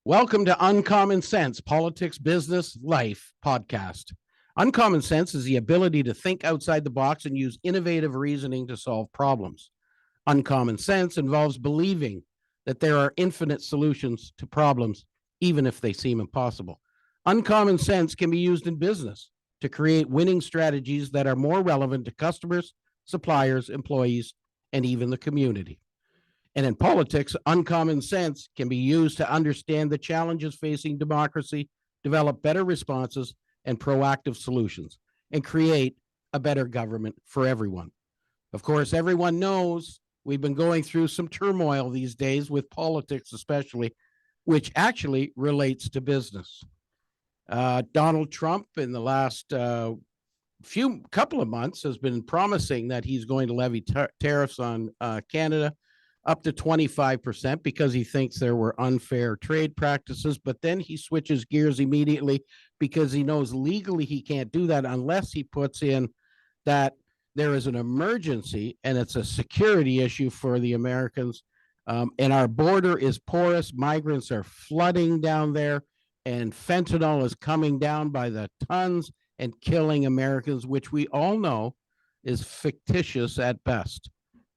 Welcome to Uncommon Sense, Politics, Business, Life podcast. Uncommon sense is the ability to think outside the box and use innovative reasoning to solve problems. Uncommon sense involves believing that there are infinite solutions to problems, even if they seem impossible. Uncommon sense can be used in business to create winning strategies that are more relevant to customers, suppliers, employees, and even the community. And in politics, uncommon sense can be used to understand the challenges facing democracy, develop better responses and proactive solutions, and create a better government for everyone. Of course, everyone knows we've been going through some turmoil these days with politics, especially, which actually relates to business. Donald Trump, in the last couple of months, has been promising that he's going to levy tariffs on Canada up to 25% because he thinks there were unfair trade practices. But then he switches gears immediately because he knows legally he can't do that unless he puts in that there is an emergency and it's a security issue for the Americans. And our border is porous. Migrants are flooding down there, and fentanyl is coming down by the tons and killing Americans, which we all know is fictitious at best.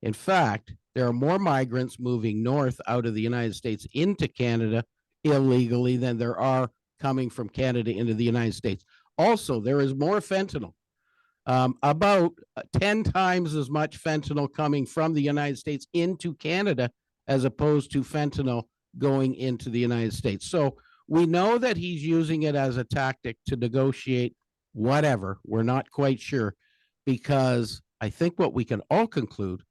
In fact, there are more migrants moving north out of the United States into Canada illegally than there are coming from Canada into the United States. Also, there is more fentanyl, about 10 times as much fentanyl coming from the United States into Canada as opposed to fentanyl going into the United States. So we know that he's using it as a tactic to negotiate whatever. We're not quite sure, because I think what we can all conclude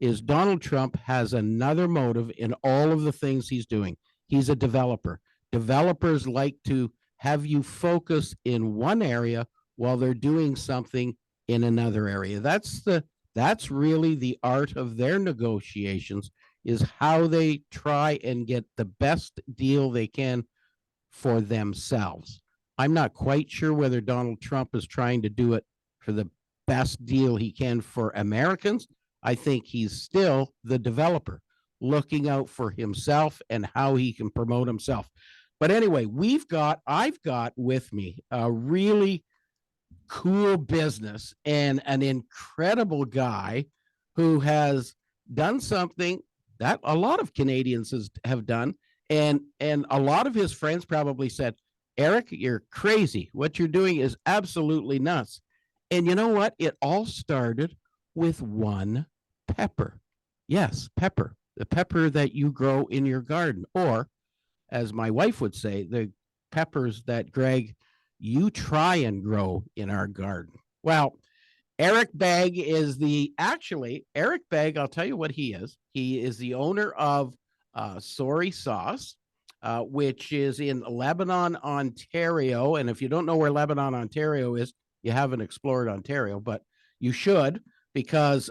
is Donald Trump has another motive in all of the things he's doing. He's a developer. Developers like to have you focus in one area while they're doing something in another area. That's really the art of their negotiations, is how they try and get the best deal they can for themselves. I'm not quite sure whether Donald Trump is trying to do it for the best deal he can for Americans. I think he's still the developer, looking out for himself and how he can promote himself. But anyway, I've got with me a really cool business and an incredible guy who has done something that a lot of Canadians have done. And a lot of his friends probably said, Erik, you're crazy. What you're doing is absolutely nuts. And you know what? It all started with one pepper. Yes, pepper. The pepper that you grow in your garden. Or, as my wife would say, the peppers that, Greg, you try and grow in our garden. Well, Erik Begg is Erik Begg, I'll tell you what he is. He is the owner of Sorry Sauce, which is in Lebanon, Ontario. And if you don't know where Lebanon, Ontario is, you haven't explored Ontario, but you should, because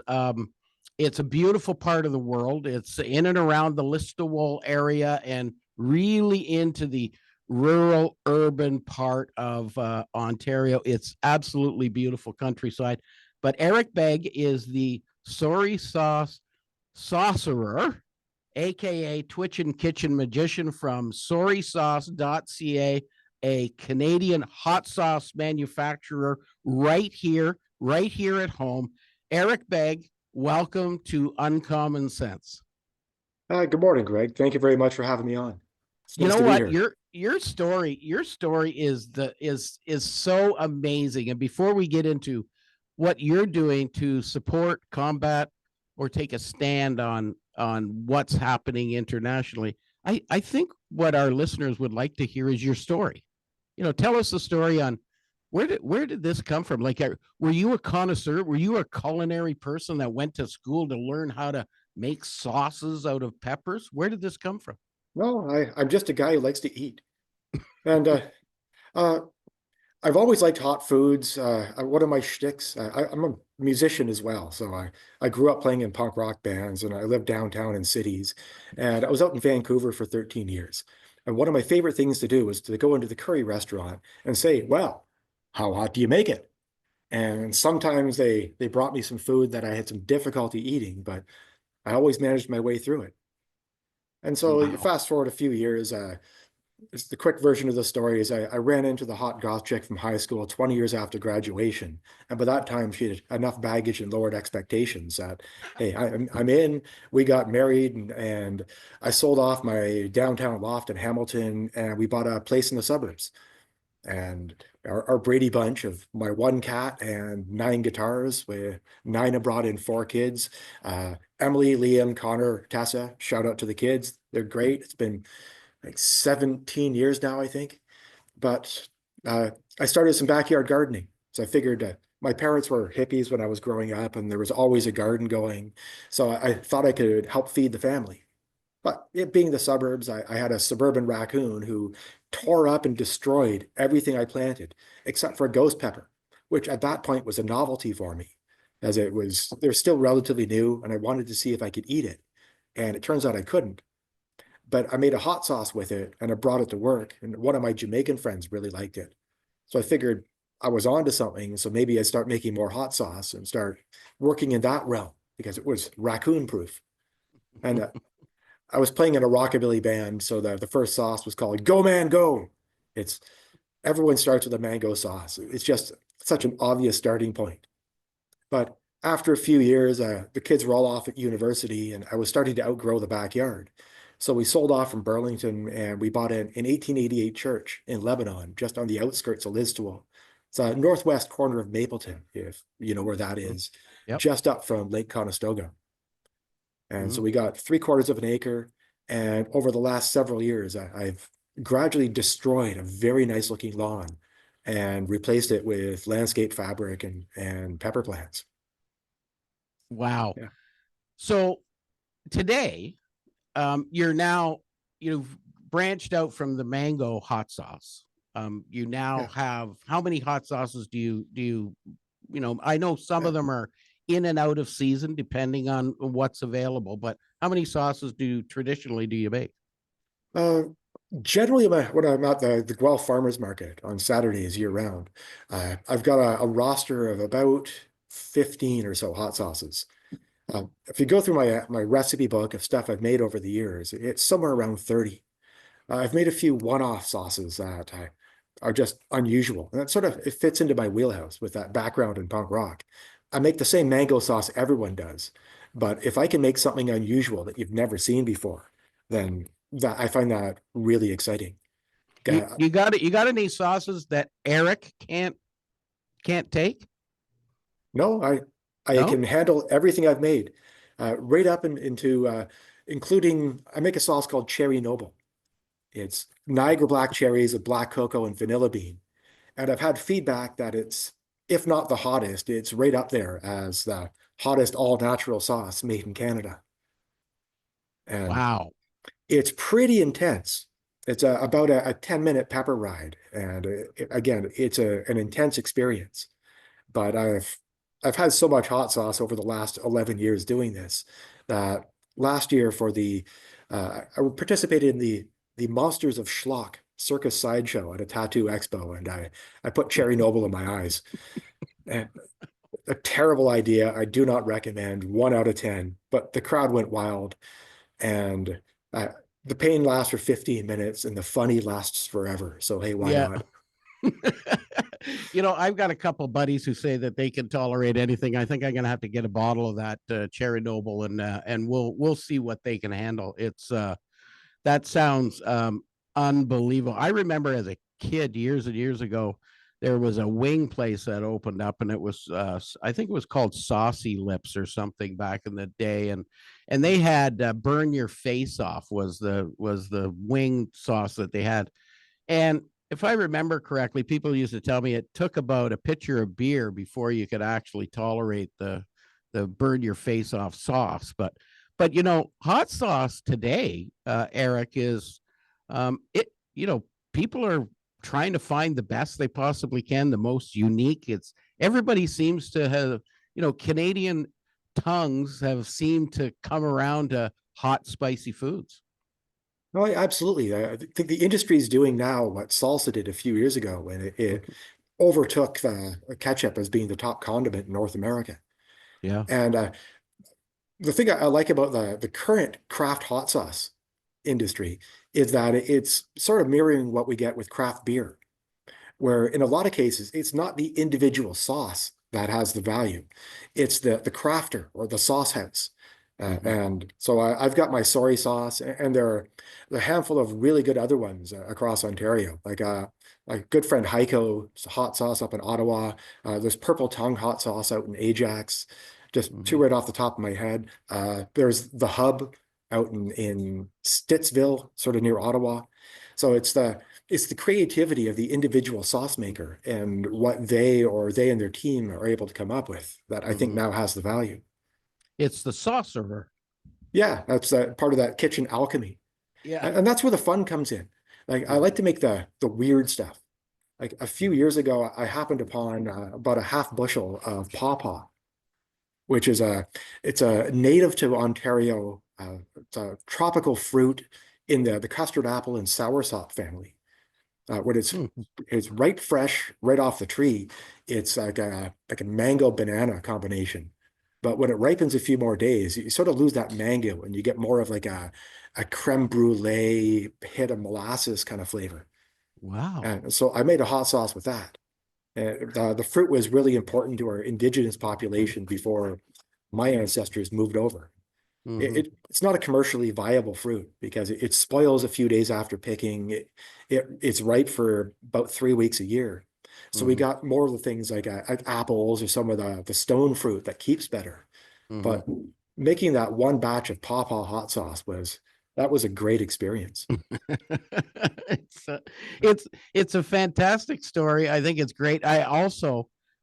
it's a beautiful part of the world. It's in and around the Listowel area and really into the rural urban part of Ontario. It's absolutely beautiful countryside. But Erik Begg is the Sorry Sauce sorcerer, aka Twitch and Kitchen magician from sorrysauce.ca, a Canadian hot sauce manufacturer right here at home. Erik Begg, welcome to Uncommon Sense. Good morning, Greg. Thank you very much for having me on. It's You nice know to be what? here. Your story is so amazing. And before we get into what you're doing to support, combat, or take a stand on what's happening internationally, I think what our listeners would like to hear is your story. Tell us the story on where did this come from? Like, were you a connoisseur? Were you a culinary person that went to school to learn how to make sauces out of peppers? Where did this come from? No, I'm just a guy who likes to eat. And uh, I've always liked hot foods. One of my shticks, I'm a musician as well. So I grew up playing in punk rock bands, and I lived downtown in cities. And I was out in Vancouver for 13 years. And one of my favorite things to do was to go into the curry restaurant and say, well, how hot do you make it? And sometimes they brought me some food that I had some difficulty eating, but I always managed my way through it. And so you Wow. fast forward a few years, the quick version of the story is I ran into the hot goth chick from high school 20 years after graduation. And by that time, she had enough baggage and lowered expectations that, hey, I'm in. We got married, and I sold off my downtown loft in Hamilton, and we bought a place in the suburbs. And our Brady bunch of my one cat and 9 guitars, with 9 have brought in 4 kids. Emily, Liam, Connor, Tessa, shout out to the kids. They're great. It's been like 17 years now, I think. But I started some backyard gardening. So I figured my parents were hippies when I was growing up, and there was always a garden going. So I thought I could help feed the family. But it being the suburbs, I had a suburban raccoon who tore up and destroyed everything I planted, except for a ghost pepper, which at that point was a novelty for me, as they're still relatively new, and I wanted to see if I could eat it. And it turns out I couldn't. But I made a hot sauce with it, and I brought it to work, and one of my Jamaican friends really liked it. So I figured I was onto something. So maybe I'd start making more hot sauce and start working in that realm, because it was raccoon proof. And I was playing in a rockabilly band, so the first sauce was called Go Man Go. It's Everyone starts with a mango sauce. It's just such an obvious starting point. But after a few years, the kids were all off at university, and I was starting to outgrow the backyard. So we sold off from Burlington, and we bought an 1888 church in Lebanon, just on the outskirts of Listowel. It's a northwest corner of Mapleton, if you know where that is, Yep. just up from Lake Conestoga. And so we got 3/4 of an acre. And over the last several years, I've gradually destroyed a very nice looking lawn and replaced it with landscape fabric and pepper plants. Wow. Yeah. So today, you've branched out from the mango hot sauce. You now Yeah. have, how many hot sauces I know some of them are in and out of season depending on what's available, but how many sauces traditionally do you make? Uh, Generally, when I'm at the Guelph Farmers Market on Saturdays year round, I've got a roster of about 15 or so hot sauces. If you go through my recipe book of stuff I've made over the years, it's somewhere around 30. I've made a few one-off sauces that are just unusual. And that sort of, it fits into my wheelhouse with that background in punk rock. I make the same mango sauce everyone does, but if I can make something unusual that you've never seen before, then I find that really exciting. You got it. You got any sauces that Erik can't take? No, I No? can handle everything I've made, right up into including, I make a sauce called Cherry Noble. It's Niagara black cherries, a black cocoa, and vanilla bean. And I've had feedback that it's, if not the hottest, it's right up there as the hottest all natural sauce made in Canada. And Wow. it's pretty intense. It's about a 10-minute pepper ride. And again, it's an intense experience. But I've had so much hot sauce over the last 11 years doing this that last year I participated in the Monsters of Schlock circus sideshow at a tattoo expo, and I put Cherry Noble in my eyes. And a terrible idea. I do not recommend. 1 out of 10. But the crowd went wild, and uh, the pain lasts for 15 minutes, and the funny lasts forever. So hey, why Yeah. not? I've got a couple buddies who say that they can tolerate anything. I think I'm gonna have to get a bottle of that Cherry Noble, and we'll see what they can handle. That sounds unbelievable. I remember as a kid years and years ago, there was a wing place that opened up, and it was I think it was called Saucy Lips or something back in the day, and they had Burn Your Face Off was the wing sauce that they had. And if I remember correctly, people used to tell me it took about a pitcher of beer before you could actually tolerate the burn your face off sauce. But hot sauce today, Erik, is it. People are trying to find the best they possibly can, the most unique. It's everybody seems to have, Canadian tongues have seemed to come around to hot, spicy foods. No, absolutely. I think the industry is doing now what salsa did a few years ago when it overtook ketchup as being the top condiment in North America. Yeah. And the thing I like about the current craft hot sauce industry is that it's sort of mirroring what we get with craft beer, where in a lot of cases, it's not the individual sauce that has the value. It's the crafter or the sauce house. Mhm. And so I've got my soy sauce, and there are a handful of really good other ones across Ontario. Like my good friend Heiko, hot sauce up in Ottawa. There's Purple Tongue hot sauce out in Ajax. Just two Mhm. right off the top of my head. There's the Hub out in Stittsville, sort of near Ottawa. So it's the creativity of the individual sauce maker and what they and their team are able to come up with that I think Mhm. now has the value. It's the saucerer. Yeah, that's part of that kitchen alchemy. Yeah. And that's where the fun comes in. Like I like Mhm. to make the weird stuff. Like a few Mhm. years ago, I happened upon about a half bushel of pawpaw, which is it's a native to Ontario. It's a tropical fruit in the custard apple and soursop family. When Hmm. it's right fresh, right off the tree, it's like a mango banana combination. But when it ripens a few more days, you sort of lose that mango and you get more of like a creme brulee hit of molasses kind of flavor. Wow. And so I made a hot sauce with that. And the fruit was really important to our indigenous population before my ancestors moved over. Mhm. It's not a commercially viable fruit because it spoils a few days after picking. It's ripe for about 3 weeks a year. So we Mhm. got more of the things like apples or some of the stone fruit that keeps better. Mhm. But making that one batch of pawpaw hot sauce was a great experience. it's a, it's a fantastic story. I think it's great. I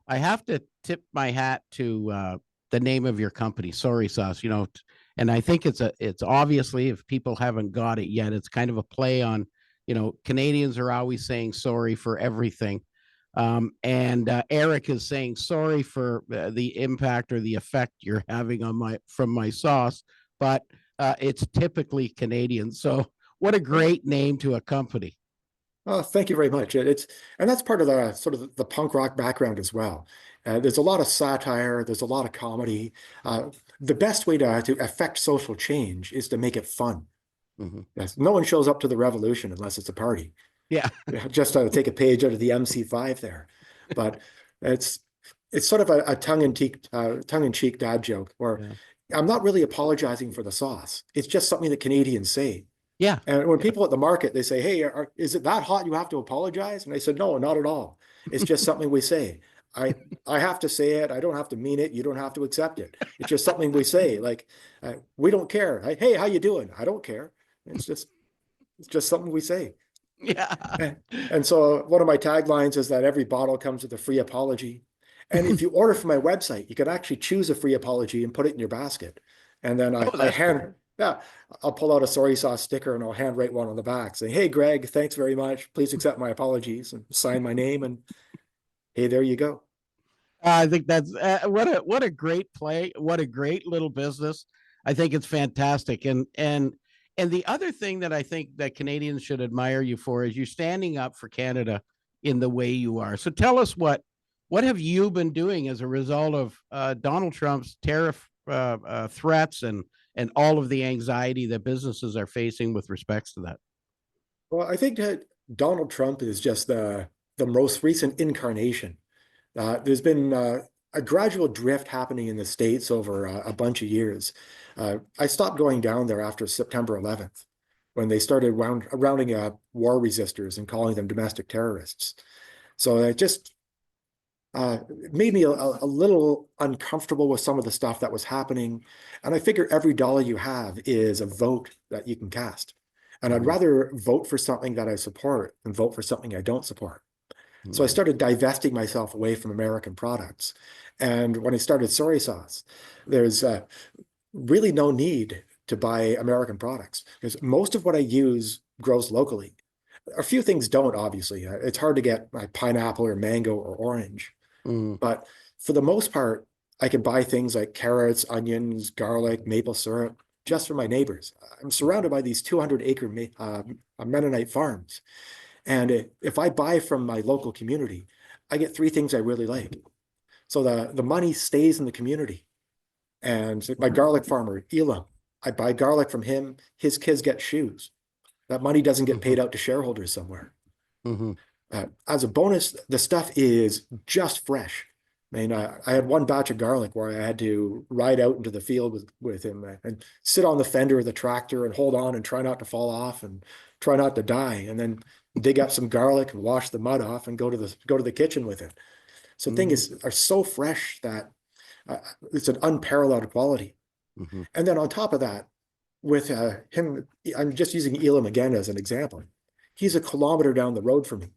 have to tip my hat to the name of your company, Sorry Sauce. And I think it's obviously, if people haven't got it yet, it's kind of a play on, Canadians are always saying sorry for everything. And Erik is saying sorry for the impact or the effect you're having on my sauce, but it's typically Canadian. So what a great name to a company. Oh, thank you very much. And that's part of the sort of the punk rock background as well. There's a lot of satire, there's a lot of comedy. Uh, the best way to affect social change is to make it fun. Mhm. Yes, no one shows up to the revolution unless it's a party. Yeah. Yeah, just to take a page out of the MC5 there. But it's it's sort of a tongue-in-cheek dad joke where Yeah. I'm not really apologizing for the sauce. It's just something that Canadians say. Yeah. And when Yeah. people at the market, they say, "Hey, is it that hot you have to apologize?" And I said, "No, not at all. It's just something we say. I I have to say it. I don't have to mean it. You don't have to accept it. It's just something we say. Like we don't care. Hey, how you doing? I don't care. It's just it's just something we say." Yeah. And, and so one of my taglines is that every bottle comes with a free apology. And if you order from my website, you can actually choose a free apology and put it in your basket. And then Oh, that's cool. yeah, I'll pull out a soy sauce sticker and I'll handwrite one on the back saying, "Hey, Greg, thanks very much. Please accept my apologies," and sign my name. And hey, there you go. I think that's what a great play. What a great little business. I think it's fantastic. And the other thing that I think that Canadians should admire you for is you standing up for Canada in the way you are. So tell us what have you been doing as a result of Donald Trump's tariff threats and all of the anxiety that businesses are facing with respects to that. Well, I think that Donald Trump is just the most recent incarnation. There's been a gradual drift happening in the States over a bunch of years. I stopped going down there after September 11th when they started rounding up war resistors and calling them domestic terrorists. So it just made me a little uncomfortable with some of the stuff that was happening. And I figure every dollar you have is a vote that you can cast. And I'd Mhm. rather vote for something that I support than vote for something I don't support. So I Mhm. started divesting myself away from American products. And when I started soy sauce, there's really no need to buy American products because most of what I use grows locally. A few things don't, obviously. It's hard to get like pineapple or mango or orange. Mhm. But for the most part, I can buy things like carrots, onions, garlic, maple syrup just from my neighbors. I'm surrounded by these 200-acre Mennonite farms. And if I buy from my local community, I get three things I really like. So the money stays in the community. And my garlic farmer, Elam, I buy garlic from him. His kids get shoes. That money doesn't get paid out to shareholders somewhere. Mm-hmm. As a bonus, the stuff is just fresh. I mean, I had one batch of garlic where I had to ride out into the field with him and sit on the fender of the tractor and hold on and try not to fall off and try not to die, and then dig up some garlic and wash the mud off and go to the kitchen with it. So things are so fresh that it's an unparalleled quality. Mm-hmm. And then on top of that, with him, I'm just using Elam again as an example. He's a kilometer down the road from me.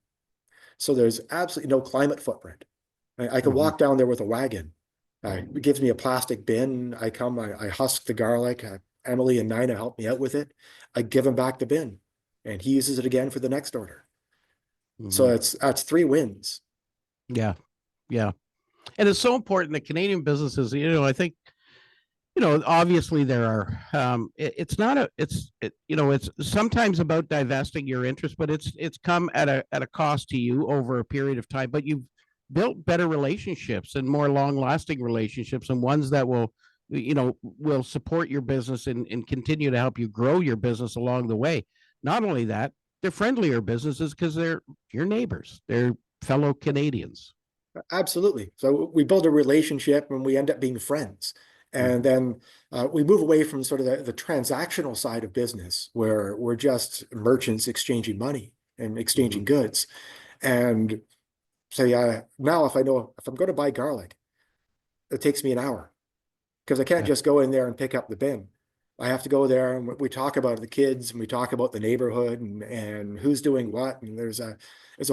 So there's absolutely no climate footprint. I can walk down there with a wagon. It gives me a plastic bin. I husk the garlic. Emily and Nina help me out with it. I give him back the bin, and he uses it again for the next order. So that's 3 wins. Yeah. Yeah. And it's so important that Canadian businesses, I think, obviously there are, it's sometimes about divesting your interest, but it's come at a cost to you over a period of time, but you've built better relationships and more long lasting relationships, and ones that will support your business and continue to help you grow your business along the way. Not only that, they're friendlier businesses because they're your neighbors, they're fellow Canadians. Absolutely. So we build a relationship and we end up being friends. And then we move away from sort of the transactional side of business, where we're just merchants exchanging money and exchanging goods. And so now if I'm going to buy garlic, it takes me an hour, because I can't just go in there and pick up the bin. I have to go there and we talk about the kids and we talk about the neighborhood and who's doing what. And there's a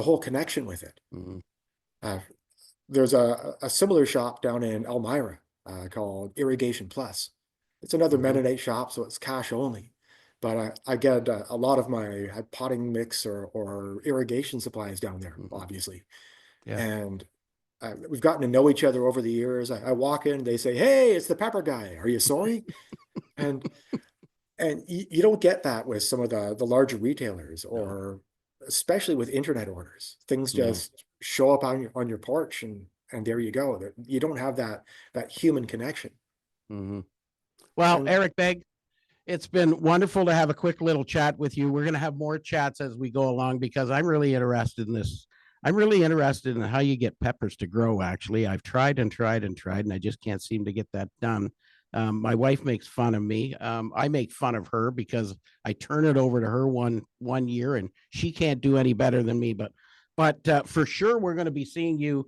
whole connection with it. There's a similar shop down in Elmira called Irrigation Plus. It's another Mennonite shop, so it's cash only. But I get a lot of my potting mix or irrigation supplies down there, obviously. Yeah. And we've gotten to know each other over the years. I walk in, they say, "Hey, it's the pepper guy. Are you sorry?" and you don't get that with some of the larger retailers, or especially with internet orders. Things just show up on your porch, and there you go. You don't have that human connection. Well, Erik Begg, it's been wonderful to have a quick little chat with you. We're going to have more chats as we go along, because I'm really interested in this. I'm really interested in how you get peppers to grow. Actually, I've tried and tried and tried, and I just can't seem to get that done. My wife makes fun of me. I make fun of her because I turn it over to her one year, and she can't do any better than me. But for sure, we're going to be seeing you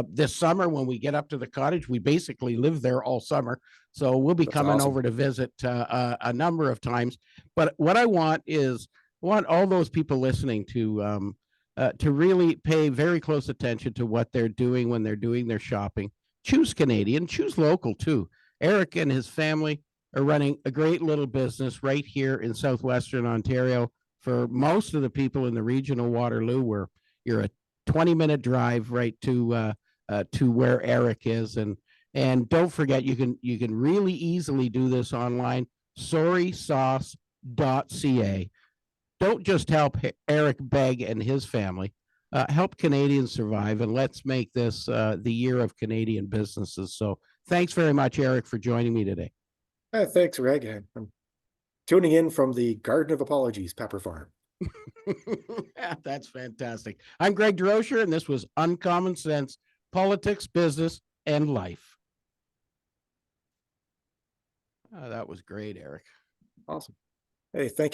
this summer when we get up to the cottage. We basically live there all summer, so we'll be coming over to visit a number of times. But what I want all those people listening to really pay very close attention to what they're doing when they're doing their shopping. Choose Canadian, choose local too. Erik and his family are running a great little business right here in southwestern Ontario. For most of the people in the region of Waterloo, where you're a 20-minute drive right to where Erik is, and don't forget, you can really easily do this online. Sorrysauce.ca. Don't just help Erik Begg and his family, help Canadians survive, and let's make this the year of Canadian businesses. So thanks very much, Erik, for joining me today. Thanks, Greg. I'm tuning in from the Garden of Apologies Pepper Farm. That's fantastic. I'm Greg DeRocher, and this was Uncommon Sense, Politics, Business, and Life. That was great, Erik. Awesome. Hey, thank you.